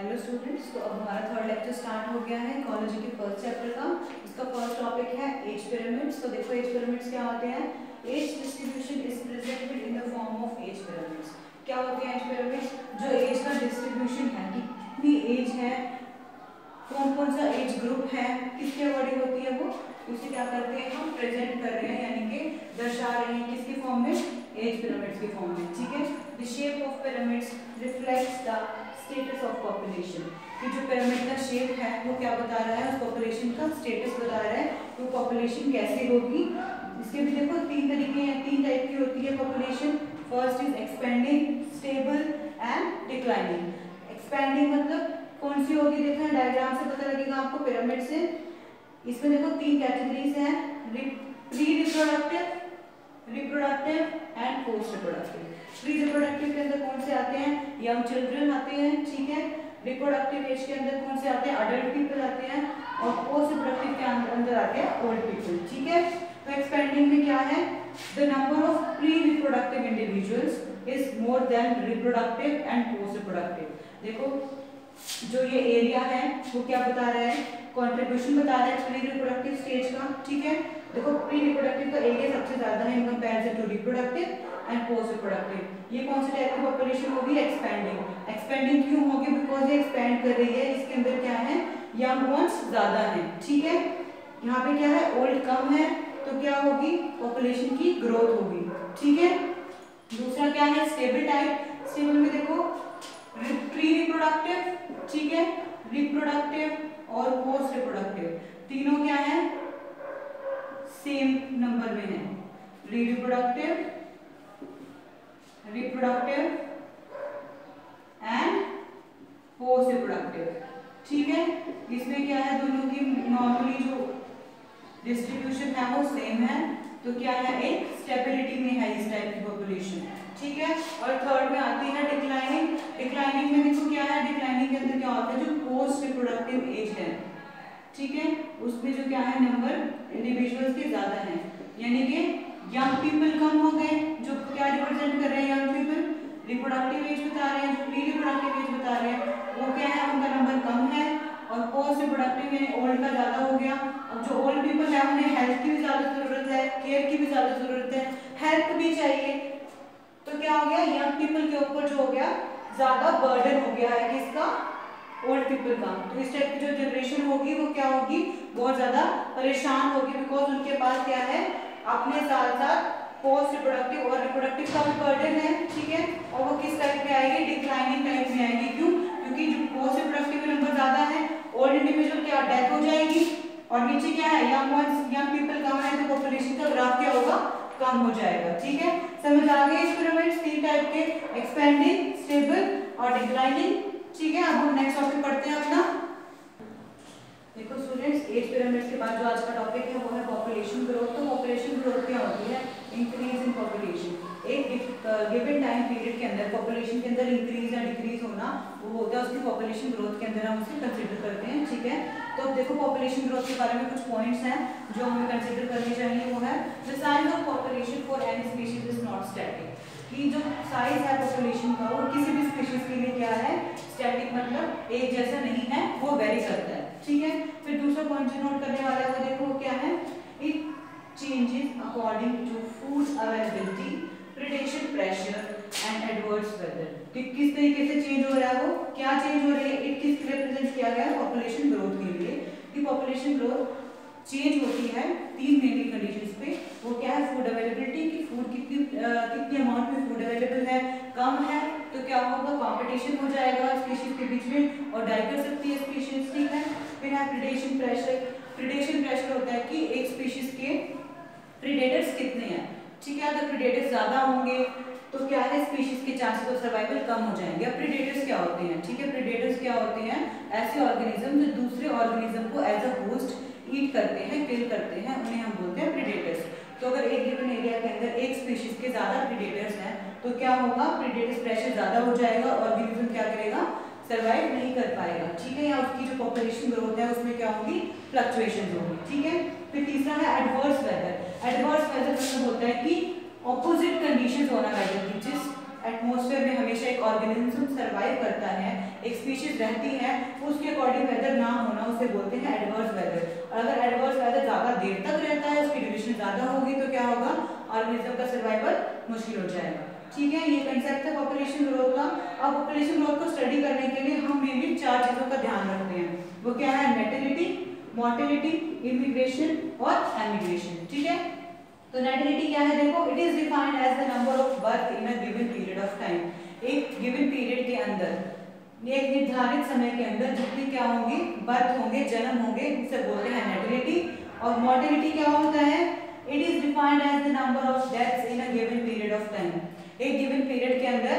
Hello students, तो अब हमारा थर्ड लेक्चर स्टार्ट हो गया है इकोलॉजी के फर्स्ट चैप्टर का। इसका फर्स्ट टॉपिक है एज पिरामिड्स। तो देखो एज पिरामिड्स क्या होते हैं। Age distribution is presented in the form of age pyramids. क्या होते हैं एज पिरामिड्स? जो एज का डिस्ट्रीब्यूशन है कि कितनी एज है, कौन कौन सा एज ग्रुप है, किसके अकॉर्डिंग होती है वो, उसे क्या करते हैं हम प्रेजेंट कर रहे हैं, यानी कि दर्शा रहे हैं किसके फॉर्म में, एज पिरामिड्स के फॉर्म में। ठीक है। The shape of pyramids reflects the status of population. कि जो पिरामिड का शेप है वो क्या बता रहा है, उस पॉपुलेशन का स्टेटस बता रहा है, तो पॉपुलेशन कैसे होगी। इसके भी देखो तीन तरीके हैं, तीन टाइप की होती है population. First is expanding, stable and declining. Expanding मतलब कौन सी होगी, देखना डायग्राम से पता लगेगा आपको, पिरामिड से। इसमें देखो तीन कैटेगरीज हैं, pre reproductive, reproductive and post reproductive. Pre reproductive के अंदर कौन से आते हैं, यंग चिल्ड्रन आते हैं। ठीक है। रिप्रोडक्टिव एज के अंदर कौन से आते हैं, अडल्ट पीपल आते हैं। और पोस्ट रिप्रोडक्टिव के अंदर आते हैं ओल्ड पीपल। ठीक है। तो एक्सपेंडिंग में क्या है, the number of pre reproductive individuals is more than reproductive and post reproductive. देखो जो ये एरिया है वो क्या बता रहा है, कंट्रीब्यूशन बता रहा है प्री रिप्रोडक्टिव स्टेज का। ठीक है। देखो प्री रिप्रोडक्टिव का एरिया सबसे ज्यादा है in comparison to reproductive and post reproductive. ये कौन से टाइप की पॉपुलेशन होगी, एक्सपेंडिंग। एक्सपेंडिंग क्यों होगी, बिकॉज ये एक्सपेंड कर रही है, इसके अंदर क्या है, यंग वंस ज्यादा है। ठीक है। यहाँ पे क्या है, ओल्ड कम है, तो क्या होगी, पॉपुलेशन की ग्रोथ होगी। ठीक है। दूसरा क्या है, स्टेबल टाइप। स्टेबल में देखो प्री रिप्रोडक्टिव, ठीक है, रिप्रोडक्टिव और पोस्ट रिप्रोडक्टिव तीनों क्या है, सेम नंबर में है। Reproductive, reproductive and post reproductive. ठीक है। इसमें क्या है, दोनों की नॉर्मली जो डिस्ट्रीब्यूशन है वो सेम है, तो क्या है, एक स्टेबिलिटी में है इस टाइप की पॉपुलेशन। ठीक है। और थर्ड में आती है डिक्लाइनिंग। डिक्लाइनिंग में देखो क्या है, डिक्लाइनिंग के अंदर क्या होता है, जो पोस्ट रिप्रोडक्टिव एज है, ठीक है, उसमें जो क्या है, नंबर इंडिविजुअल्स के ज्यादा है, यानी कि यंग पीपल कम हो गए, जो क्या रिप्रेजेंट कर रहे हैं, यंग पीपल। रिप्रोडक्टिव एज बता रहे हैं, जो प्री रिप्रोडक्टिव एज बता रहे हैं, वो क्या है, उनका नंबर कम है। और पोस्ट रिप्रोडक्टिव यानी ओल्ड का ज्यादा हो गया। अब जो ओल्ड पीपल है उन्हें हेल्थ की भी ज्यादा जरूरत है, केयर की भी ज्यादा जरूरत है, हेल्थ भी चाहिए, तो क्या हो गया, यंग पीपल के ऊपर जो हो गया ज्यादा बर्डन हो गया है किसका, ओल्ड पीपल का। तो इस टाइप की जो जनरेशन होगी वो क्या होगी, बहुत ज्यादा परेशान होगी, बिकॉज उनके पास क्या है, अपने साथ साथ पोस्ट रिप्रोडक्टिव और रिप्रोडक्टिव का भी बर्डन है। ठीक है। और वो किस टाइप में आएगी, डिक्लाइनिंग टाइप में आएगी। क्यों, क्योंकि जो पोस्ट रिप्रोडक्टिव में नंबर ज्यादा है, ओल्ड इंडिविजुअल क्या डेथ हो जाएगी, और नीचे क्या है, young ones, young people come है, तो पॉपुलेशन का ग्राफ क्या होगा, कम हो जाएगा। ठीक है। समझ आ गई इस पिरामिड्स तीन टाइप के, एक्सपेंडिंग, स्टेबल और डिक्लाइनिंग। ठीक है। अब हम नेक्स्ट टॉपिक पढ़ते हैं अपना। देखो स्टूडेंट्स, एज पिरामिड्स के बाद जो आज का टॉपिक है वो है पॉपुलेशन ग्रोथ। तो पॉपुलेशन ग्रोथ क्या होती है, इंक्रीज इन पॉपुलेशन। एक गिवन टाइम पीरियड के अंदर पॉपुलेशन के अंदर इंक्रीज या डिक्रीज होना वो होता है, उसकी पॉपुलेशन ग्रोथ के अंदर हम उसे कंसीडर करते हैं। ठीक है। तो देखो पॉपुलेशन ग्रोथ के बारे में कुछ पॉइंट्स हैं जो हमें कंसीडर करने चाहिए, वो है the size of population for any species is not static. कि जो साइज है पॉपुलेशन का वो किसी भी स्पीशीज के लिए क्या है, स्टैटिक मतलब एक जैसा नहीं है, वो वेरी करता है। ठीक है। फिर दूसरा पॉइंट जो नोट करने वाला है वो देखो वो क्या है, it changes according to food availability, predation pressure and adverse weather. किस तरीके से चेंज हो रहा है, वो क्या चेंज हो रही है, इट किस रिप्रेजेंट किया गया है, पॉपुलेशन ग्रोथ के लिए। कि पॉपुलेशन ग्रोथ चेंज होती है तीन मेनली कंडीशंस पे। वो क्या है, फूड अवेलेबिलिटी, की फूड कितनी अमाउंट में फूड अवेलेबल है, कम है तो क्या होगा, कंपटीशन हो जाएगा स्पीशीज के बीच में और डाई कर सकती है स्पीशीज। ठीक है। फिर है प्रेडेशन प्रेशर। प्रेडेशन प्रेशर होता है कि एक स्पीशीज के प्रेडेटर्स कितने हैं। ठीक है। अगर प्रेडेटर्स ज्यादा होंगे तो क्या है, स्पीशीज के चांसेस ऑफ सर्वाइवल कम हो जाएंगे। अब प्रेडेटर्स क्या होते हैं, ठीक है, प्रेडेटर्स क्या होते हैं, ऐसे ऑर्गेनिज्म जो दूसरे ऑर्गेनिज्म को एज अ होस्ट ईट करते हैं, किल करते हैं, उन्हें हम बोलते हैं प्रेडेटर्स। तो अगर एक गिवन एरिया के अंदर एक स्पीशीज के ज्यादा प्रेडेटर्स हैं तो क्या होगा, प्रेडेटर्स प्रेशर ज्यादा हो जाएगा, ऑर्गेनिज्म क्या करेगा, सर्वाइव नहीं कर पाएगा। ठीक है। या उसकी जो पॉपुलेशन ग्रोथ है उसमें क्या होगी, फ्लक्चुएशन होगी। ठीक है। फिर तीसरा है एडवर्स वेदर। एडवर्स वेदर मतलब होता है कि ऑपोजिट कंडीशंस होना वेदर की, एटमॉस्फेयर में हमेशा एक ऑर्गेनिज्म सरवाइव करता है, एक स्पीशीज रहती है, उसके अकॉर्डिंग वेदर ना होना उसे बोलते हैं एडवर्स वेदर। अगर एडवर्स वेदर ज्यादा देर तक रहता है, उसकी ड्यूरेशन ज्यादा होगी तो क्या होगा, ऑर्गेनिज्म का सर्वाइवल मुश्किल हो जाएगा। ठीक है, ये कंसेप्ट है पॉपुलेशन ग्रोथ का। अब पॉपुलेशन ग्रोथ को स्टडी करने के लिए हम मेनली 4 चीजों का ध्यान रखते हैं। वो क्या है, नेटिलिटी, मोर्टेलिटी, इमिग्रेशन और एमिग्रेशन। ठीक है, तो नेटिलिटी क्या है, देखो it is defined as the number of birth in a given period of time. एक गिवन पीरियड के अंदर, एक निर्धारित समय के अंदर जितनी क्या होंगी, बर्थ होंगे, जन्म होंगे, उसे बोलते हैं नेटिलिटी। और मोर्टेलिटी क्या होता है, it is defined as the number of deaths in a given period of time. एक गिवन पीरियड के अंदर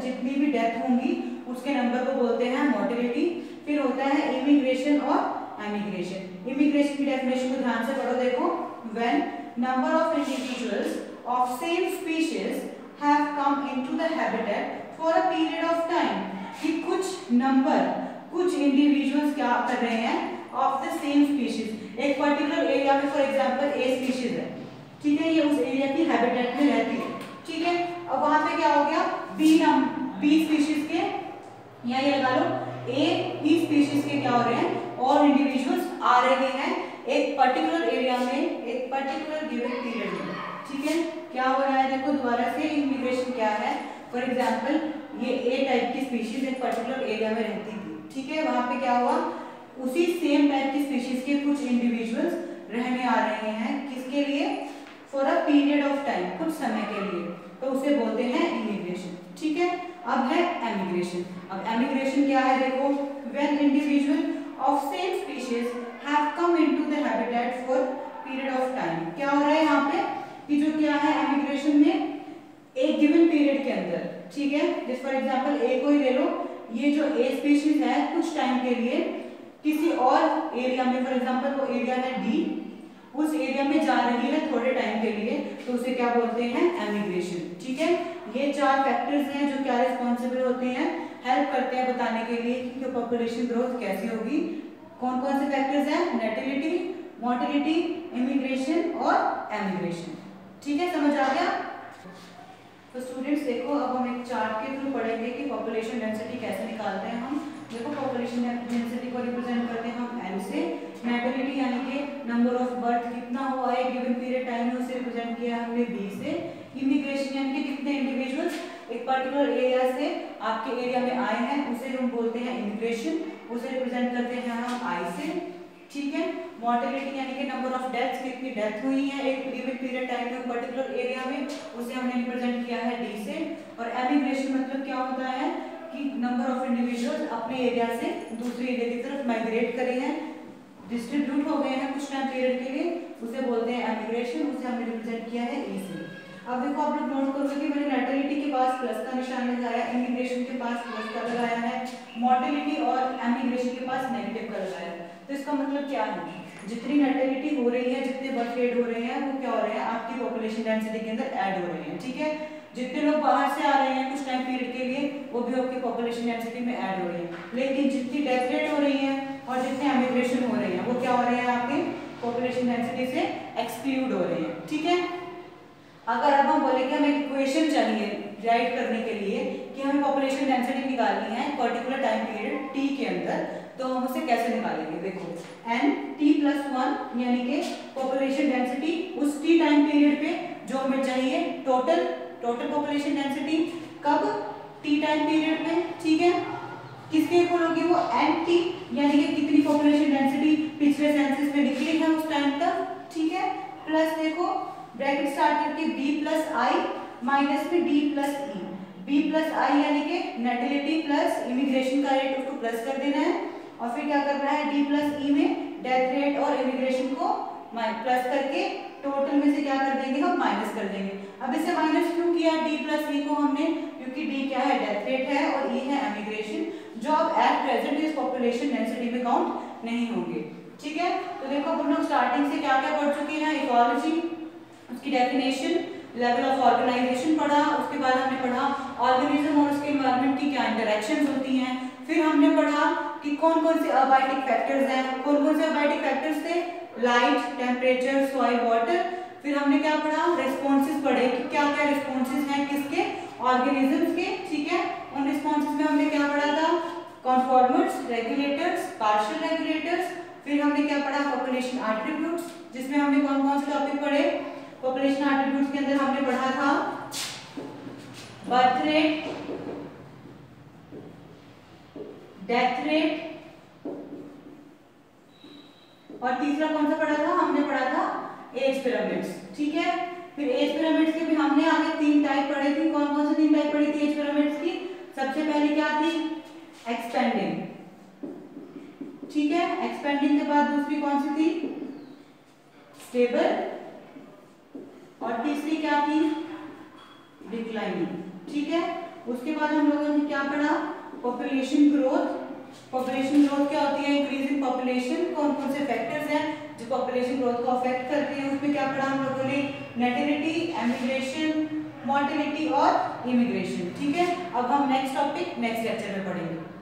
जितनी भी डेथ होंगी उसके नंबर को बोलते हैं मोर्टेलिटी। फिर होता है इमिग्रेशन और एमिग्रेशन। इमिग्रेशन की डेफिनेशन को ध्यान से पढ़ो, देखो, when number of individuals of same species have come into the habitat for a period of time। कि कुछ इंडिविजुअल्स क्या कर रहे हैं, ऑफ द सेम स्पीशीज, एक पर्टिकुलर एरिया में, फॉर एग्जांपल ए स्पीशीज है, ठीक है, ये उस एरिया की हैबिटेट में रहती है। ठीक है, अब वहां पे क्या हो गया, बी स्पीशीज के, या ये लगा लो ए स्पीशीज के क्या हो रहे हैं, और इंडिविजुअल्स आ रहे हैं एक पर्टिकुलर एरिया में, एक पर्टिकुलर गिवन पीरियड में। ठीक है, क्या हो रहा है, देखो दोबारा से, इमिग्रेशन क्या है, फॉर एग्जांपल ये ए टाइप की स्पीशीज एक पर्टिकुलर एरिया में रहती थी। ठीक है, वहां पे क्या हुआ, उसी सेम टाइप की स्पीशीज के कुछ इंडिविजुअल्स रहने आ रहे हैं, किसके लिए, for a period of time, कुछ समय के लिए, तो उसे बोलते हैं इमिग्रेशन। ठीक है, अब है एमिग्रेशन। अब एमिग्रेशन क्या है, देखो, when individual of same species have come into the habitat for period of time। क्या हो रहा है यहाँ पे कि जो क्या है एमिग्रेशन में, एक गिवन पीरियड के अंदर, ठीक है, जैसे फॉर एग्जांपल ए को ही ले लो, ये जो ए स्पीशीज है कुछ टाइम के लिए किसी और एरिया में, फॉर एग्जांपल वो एरिया है डी, उस एरिया में जा रही है थोड़े टाइम के लिए, तो उसे क्या बोलते हैं, एमिग्रेशन। ठीक है, ये 4 फैक्टर्स हैं जो क्या रिस्पॉन्सिबल होते हैं, हेल्प करते हैं बताने के लिए कि पॉपुलेशन ग्रोथ कैसी होगी। कौन कौन से फैक्टर्स हैं, नेटिलिटी, मोर्टेलिटी, इमिग्रेशन और एमिग्रेशन। ठीक है, समझ आ गया। तो स्टूडेंट्स देखो, अब हम एक चार्ट के थ्रू पढ़ेंगे कि पॉपुलेशन डेंसिटी कैसे निकालते हैं हम। देखो, पॉपुलेशन डेंसिटी को रिप्रेजेंट करते हैं हम एन से, नेटिलिटी यानी कि नंबर ऑफ बर्थ कितना हुआ है गिवन पीरियड टाइम में, उसे रिप्रेजेंट किया हमने बी से। इमिग्रेशन यानी कि कितने इंडिविजुअल्स एक पर्टिकुलर एरिया से आपके एरिया में आए हैं, उसे हम बोलते हैं इमिग्रेशन, उसे रिप्रेजेंट करते हैं हम आई से। ठीक है, मोर्टेलिटी यानी कि नंबर ऑफ डेथ्स, कितनी डेथ हुई है एक गिवन पीरियड टाइम में पर्टिकुलर एरिया में, उसे हमने रिप्रेजेंट किया है डी से। और एमिग्रेशन मतलब क्या होता है कि नंबर ऑफ इंडिविजुअल्स अपने एरिया से दूसरे एरिया की तरफ माइग्रेट करे हैं, डिस्ट्रीब्यूट हो गए हैं कुछ टाइम पीरियड के लिए, उसे बोलते हैं एमिग्रेशन, उसे हमने रिप्रेजेंट किया है ई से। अब देखो, आप लोग नोट करोगे कि मैंने नेटिलिटी के पास प्लस का निशान लगाया, इमिग्रेशन के पास प्लस का लगाया है, मोर्टेलिटी और एमिग्रेशन के पास नेगेटिव का लगाया है। तो इसका मतलब क्या है, जितनी नेटिलिटी हो रही है, जितने बर्थ रेट हो रहे हैं, वो क्या हो रहे हैं, आपकी पॉपुलेशन डेंसिटी के अंदर ऐड हो रहे हैं। ठीक है, जितने लोग बाहर से आ रहे हैं कुछ टाइम पीरियड के लिए, वो भी आपकी पॉपुलेशन डेंसिटी में ऐड हो रही है। लेकिन जितनी डेथ रेट हो रही है और जितने एमिग्रेशन हो रहे हैं, वो क्या हो रहे हैं, आपके पॉपुलेशन डेंसिटी से एक्सक्लूड हो रहे हैं। ठीक है, अगर अब हम बोले कि हमें इक्वेशन चाहिए राइट करने के लिए कि हमें पॉपुलेशन डेंसिटी निकालनी है पर्टिकुलर टाइम पीरियड टी के अंदर, तो हम उसे कैसे निकालेंगे, देखो, n t+1 यानी कि पॉपुलेशन डेंसिटी उस t टाइम पीरियड पे जो हमें चाहिए, टोटल पॉपुलेशन डेंसिटी कब, t टाइम पीरियड में। ठीक है, किसके इक्वल होगी वो, nt यानी कि कितनी पॉपुलेशन डेंसिटी पिछले सेंसस में निकली है उस टाइम तक। ठीक है, प्लस देखो ब्रैकेट स्टार्ट करके b+i माइनस में d+e, b+i यानी कि नेटिलिटी प्लस इमिग्रेशन का रेट, उसको प्लस कर देना है, और फिर क्या करना है, d+e में डेथ रेट और इमिग्रेशन को प्लस करके टोटल में से क्या कर देंगे, हम माइनस कर देंगे। अब इसे माइनस क्यों किया d+e को हमने, क्योंकि d क्या है, डेथ रेट है, और e है एमिग्रेशन, जो अब एट प्रेजेंट इस पॉपुलेशन डेंसिटी में काउंट नहीं होंगे। ठीक है, तो देखो हम लोग स्टार्टिंग से क्या क्या पढ़ चुके हैं, इकोलॉजी, उसकी डेफिनेशन, लेवल ऑफ ऑर्गेनाइजेशन पढ़ा, उसके बाद हमने पढ़ा ऑर्गेनिज्म और उसके एनवायरनमेंट की क्या इंटरेक्शंस होती हैं, फिर हमने पढ़ा कि कौन कौन से अबायोटिक फैक्टर्स हैं, कौन कौन से अबायोटिक फैक्टर्स थे, लाइट, टेम्परेचर, सॉइल, वाटर, फिर हमने क्या पढ़ा, रेस्पॉन्सेज पढ़े कि क्या क्या रेस्पॉन्सेज हैं किसके, ऑर्गेनिजम्स के, ठीक है। उन रिस्पॉन्सेज में हमने क्या पढ़ा था, कॉन्फॉर्मर्स, रेगुलेटर्स, पार्शियल रेगुलेटर्स। फिर हमने क्या पढ़ा, पॉपुलेशन एट्रीब्यूट्स, जिसमें हमने कौन कौन से टॉपिक पढ़े, पॉपुलेशन एट्रीब्यूट्स के अंदर हमने पढ़ा था बर्थ रेट, डेथ रेट, और तीसरा कौन सा पढ़ा था, हमने पढ़ा था एज पिरामिड्स, ठीक है। फिर एज पिरामिड्स के भी हमने आगे 3 टाइप पढ़े थे। कौन कौन से 3 टाइप पढ़ी थी एज पिरामिड्स की, सबसे पहले क्या थी, एक्सपेंडिंग, ठीक है। एक्सपेंडिंग के बाद दूसरी कौन सी थी, स्टेबल, और तीसरी क्या थी, डिक्लाइनिंग, ठीक है। उसके बाद हम लोगों ने क्या पढ़ा, पॉपुलेशन ग्रोथ। पॉपुलेशन ग्रोथ क्या होती है, इंक्रीज इन पॉपुलेशन। कौन कौन से फैक्टर्स हैं जो पॉपुलेशन ग्रोथ को अफेक्ट करते हैं, उसमें क्या पढ़ा हम लोगों ने, नेटिलिटी, एमिग्रेशन, मोर्टेलिटी और इमिग्रेशन, ठीक है। अब हम नेक्स्ट टॉपिक नेक्स्ट लेक्चर में पढ़ेंगे।